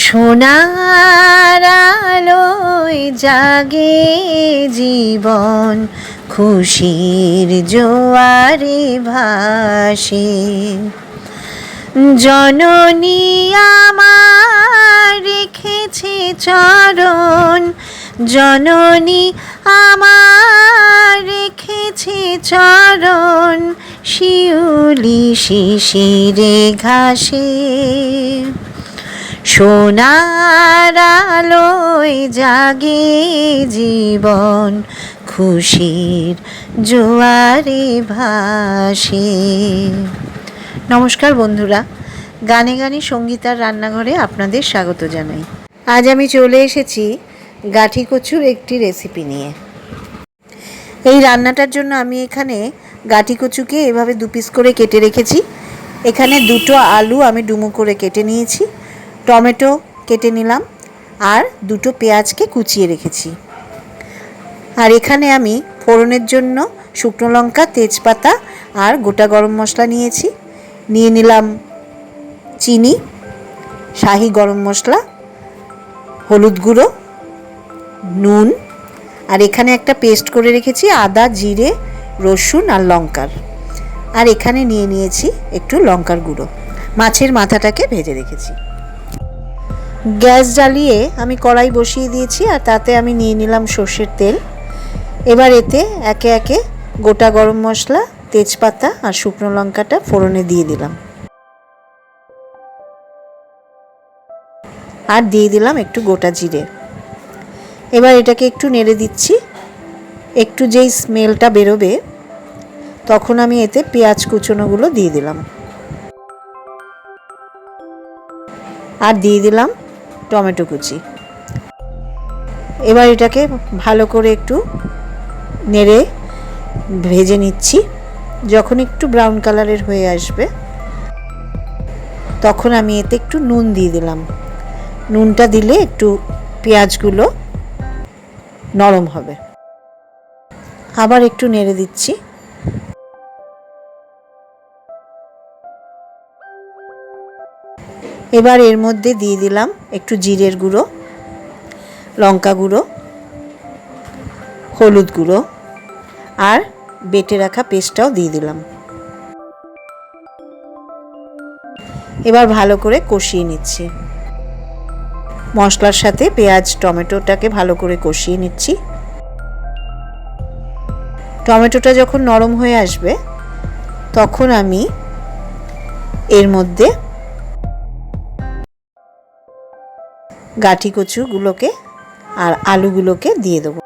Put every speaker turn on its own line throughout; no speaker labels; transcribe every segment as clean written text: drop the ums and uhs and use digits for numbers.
সোনার আলোয় জাগে জীবন, খুশির জোয়ারে ভাসে। জননী আমার রেখেছে চরণ, জননী আমার রেখেছে চরণ, শিউলি শিশিরে ঘাসে। সোনার আলোয় জাগে জীবন, খুশির জোয়ারে ভাসে। নমস্কার বন্ধুরা, গানে গানে সঙ্গীতার রান্নাঘরে আপনাদের স্বাগত জানাই। আজ আমি চলে এসেছি গাঠি কচুর একটি রেসিপি নিয়ে। এই রান্নাটার জন্য আমি এখানে গাঠি কচুকে এভাবে 2 পিস করে কেটে রেখেছি। এখানে 2টো আলু আমি ডুমো করে কেটে নিয়েছি, টমেটো কেটে নিলাম, আর 2টো পেঁয়াজকে কুচিয়ে রেখেছি। আর এখানে আমি ফোড়নের জন্য শুকনো লঙ্কা, তেজপাতা আর গোটা গরম মশলা নিয়েছি। নিয়ে নিলাম চিনি, শাহি গরম মশলা, হলুদ গুঁড়ো, নুন, আর এখানে একটা পেস্ট করে রেখেছি আদা, জিরে, রসুন আর লঙ্কার। আর এখানে নিয়ে নিয়েছি একটু লঙ্কার গুঁড়ো। মাছের মাথাটাকে ভেজে রেখেছি। গ্যাস জ্বালিয়ে আমি কড়াই বসিয়ে দিয়েছি, আর তাতে আমি নিয়ে নিলাম সর্ষের তেল। এবার এতে একে একে গোটা গরম মশলা, তেজপাতা আর শুকনো লঙ্কাটা ফোড়নে দিয়ে দিলাম। আর দিয়ে দিলাম একটু গোটা জিরে। এবার এটাকে একটু নেড়ে দিচ্ছি। একটু যেই স্মেলটা বেরোবে তখন আমি এতে পেঁয়াজ কুচোনোগুলো দিয়ে দিলাম। আর দিয়ে দিলাম টমেটো কুচি। এবার এটাকে ভালো করে একটু নেড়ে ভেজে নিচ্ছি। যখন একটু ব্রাউন কালারের হয়ে আসবে তখন আমি এতে একটু নুন দিয়ে দিলাম। নুনটা দিলে একটু পেঁয়াজগুলো নরম হবে। আবার একটু নেড়ে দিচ্ছি। এবার এর মধ্যে দিয়ে দিলাম একটু জিরের গুঁড়ো, লঙ্কা গুঁড়ো, হলুদ গুঁড়ো, আর বেটে রাখা পেস্টটাও দিয়ে দিলাম। এবার ভালো করে কষিয়ে নিচ্ছি। মশলার সাথে পেঁয়াজ টমেটোটাকে ভালো করে কষিয়ে নিচ্ছি। টমেটোটা যখন নরম হয়ে আসবে তখন আমি এর মধ্যে গাঠি কচুগুলোকে আর আলুগুলোকে দিয়ে দেবো।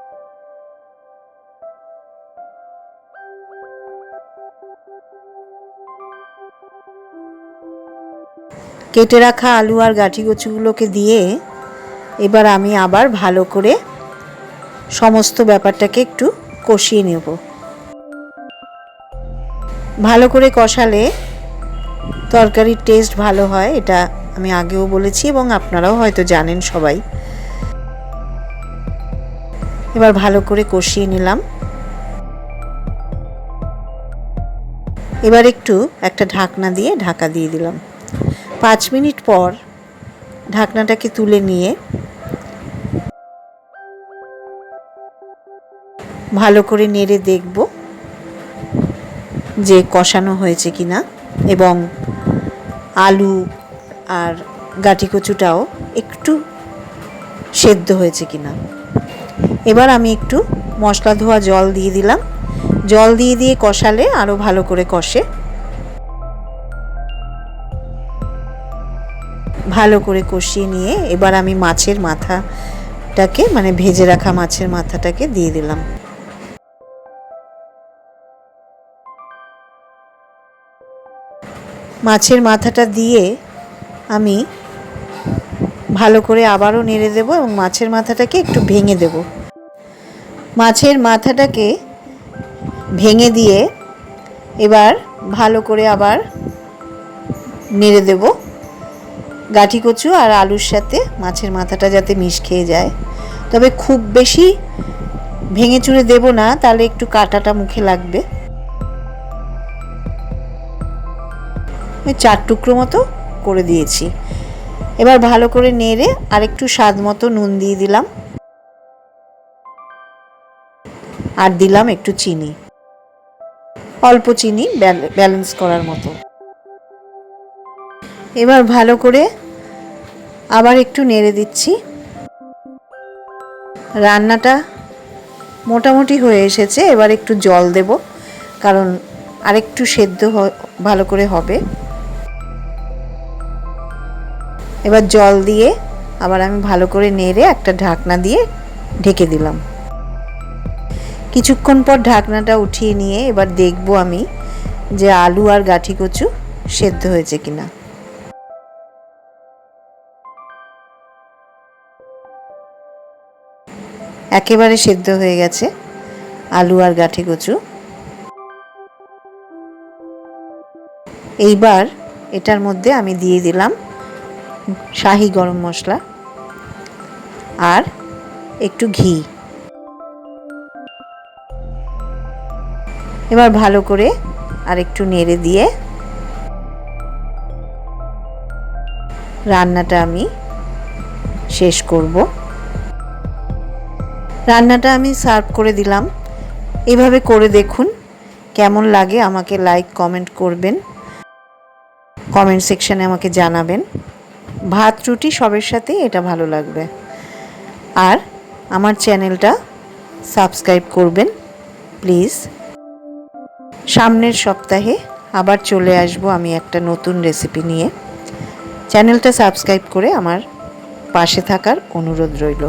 কেটে রাখা আলু আর গাঠি কচুগুলোকে দিয়ে এবার আমি আবার ভালো করে সমস্ত ব্যাপারটাকে একটু কষিয়ে নেব। ভালো করে কষালে তরকারির টেস্ট ভালো হয়, এটা আমি আগেও বলেছি এবং আপনারাও হয়তো জানেন সবাই। এবার ভালো করে কষিয়ে নিলাম। এবার একটু একটা ঢাকনা দিয়ে ঢাকা দিয়ে দিলাম। 5 মিনিট পর ঢাকনাটাকে তুলে নিয়ে ভালো করে নেড়ে দেখব যে কষানো হয়েছে কিনা এবং আলু আর গাঠি কচুটাও একটু সেদ্ধ হয়েছে কিনা। এবার আমি একটু মশলা ধোয়া জল দিয়ে দিলাম। জল দিয়ে দিয়ে কষালে আরও ভালো করে কষে। ভালো করে কষিয়ে নিয়ে এবার আমি মাছের মাথাটাকে, মানে ভেজে রাখা মাছের মাথাটাকে দিয়ে দিলাম। মাছের মাথাটা দিয়ে আমি ভালো করে আবারও নেড়ে দেব এবং মাছের মাথাটাকে একটু ভেঙে দেব। মাছের মাথাটাকে ভেঙে দিয়ে এবার ভালো করে আবার নেড়ে দেব। গাঠি কচু আর আলুর সাথে মাছের মাথাটা যাতে মিশ খেয়ে যায়। তবে খুব বেশি ভেঙে চুড়ে দেব না, তাহলে একটু কাঁটাটা মুখে লাগবে। 4 টুকরো মতো করে দিয়েছি। এবার ভালো করে নেড়ে আর একটু স্বাদ মতো নুন দিয়ে দিলাম, আর দিলাম একটু চিনি, অল্প চিনি ব্যালেন্স করার মতো। এবার ভালো করে আবার একটু নেড়ে দিচ্ছি। রান্নাটা মোটামুটি হয়ে এসেছে, এবার একটু জল দেব, কারণ আরেকটু সেদ্ধ ভালো করে হবে। এবার জল দিয়ে আবার আমি ভালো করে নেড়ে একটা ঢাকনা দিয়ে ঢেকে দিলাম। কিছুক্ষণ পর ঢাকনাটা উঠিয়ে নিয়ে এবার দেখব আমি যে আলু আর গাঠি কচু সেদ্ধ হয়েছে কিনা। একেবারে সেদ্ধ হয়ে গেছে আলু আর গাঠি কচু। এইবার এটার মধ্যে আমি দিয়ে দিলাম শাহি গরম মশলা আর একটু ঘি। এবার ভালো করে আর একটু নেড়ে দিয়ে রান্নাটা আমি শেষ করব। রান্নাটা আমি সার্ভ করে দিলাম। এভাবে করে দেখুন, কেমন লাগে আমাকে লাইক কমেন্ট করবেন, কমেন্ট সেকশানে আমাকে জানাবেন। ভাত রুটি সবের সাথেই এটা ভালো লাগবে। আর আমার চ্যানেলটা সাবস্ক্রাইব করবেন প্লিজ। সামনের সপ্তাহে আবার চলে আসব আমি একটা নতুন রেসিপি নিয়ে। চ্যানেলটা সাবস্ক্রাইব করে আমার পাশে থাকার অনুরোধ রইল।